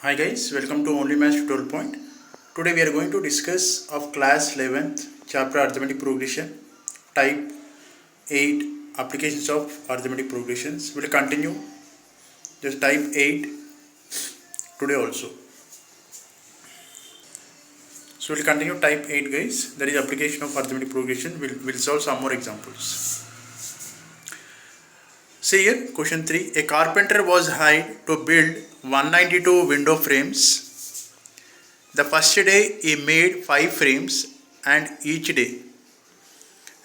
Hi guys, welcome to Only Maths Tutorial Point. Today we are going to discuss of class 11th chapter Arithmetic Progression type 8 applications of arithmetic progressions. We will continue just type 8 today also. So we will continue type 8 guys, that is application of arithmetic progression. We'll solve some more examples. See here question 3. A carpenter was hired to build 192 window frames. The first day he made 5 frames and each day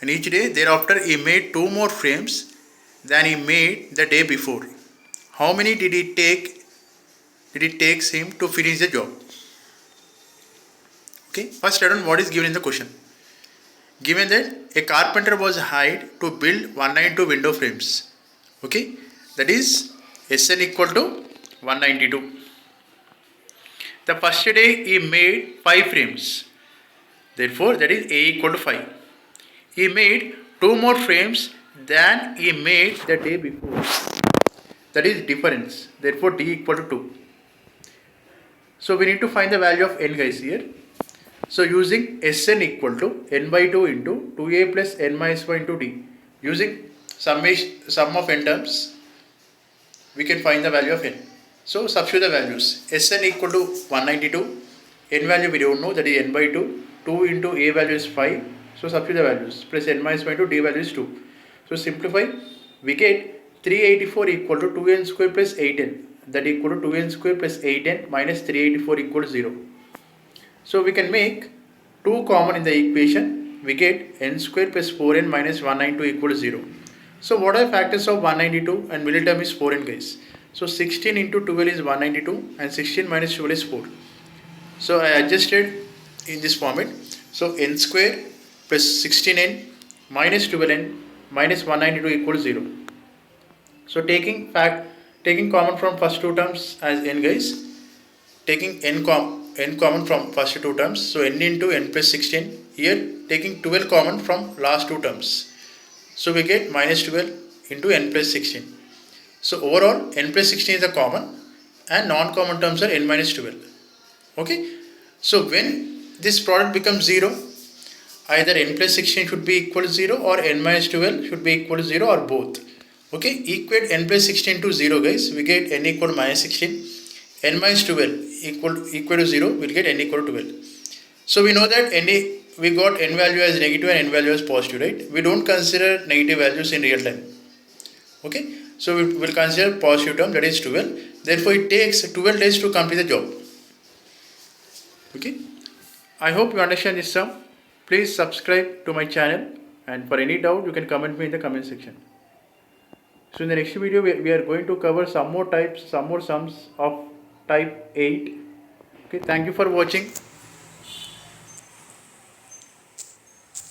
thereafter he made 2 more frames than he made the day before. How many did it takes him to finish the job? Okay, first write down what is given in the question. Given that a carpenter was hired to build 192 window frames. Okay, that is Sn equal to 192. The first day he made 5 frames. Therefore, that is A equal to 5. He made 2 more frames than he made the day before. That is difference. Therefore, D equal to 2. So, we need to find the value of n guys here. So, using Sn equal to n by 2 into 2a plus n minus 1 into D. Using sum of n terms, we can find the value of n. So substitute the values. Sn equal to 192. N value we don't know, that is n by 2. 2 into a value is 5. So substitute the values. Plus n minus 1 into d value is 2. So simplify. We get 384 equal to 2n square plus 8n. That equal to 2n square plus 8n minus 384 equal to 0. So we can make 2 common in the equation. We get n square plus 4n minus 192 equal to 0. So what are the factors of 192 and middle term is 4n guys. So 16 into 12 is 192 and 16 minus 12 is 4. So I adjusted in this format. So n square plus 16n minus 12n minus 192 equals 0. So taking common from first two terms as n guys. Taking n common from first two terms. So n into n plus 16. Here taking 12 common from last two terms. So we get minus 12 into n plus 16. So overall n plus 16 is a common and non-common terms are n minus 12. Okay. So when this product becomes 0, either n plus 16 should be equal to 0 or n minus 12 should be equal to 0 or both. Okay. Equate n plus 16 to 0 guys. We get n equal to minus 16. N minus 12 equal to 0. We'll get n equal to 12. So we know that we got n value as negative and n value as positive, right? We don't consider negative values in real time. Okay. So we will consider positive term, that is 12. Therefore, it takes 12 days to complete the job. Okay. I hope you understand this sum. Please subscribe to my channel, and for any doubt, you can comment me in the comment section. So in the next video, we are going to cover some more sums of type 8. Okay. Thank you for watching.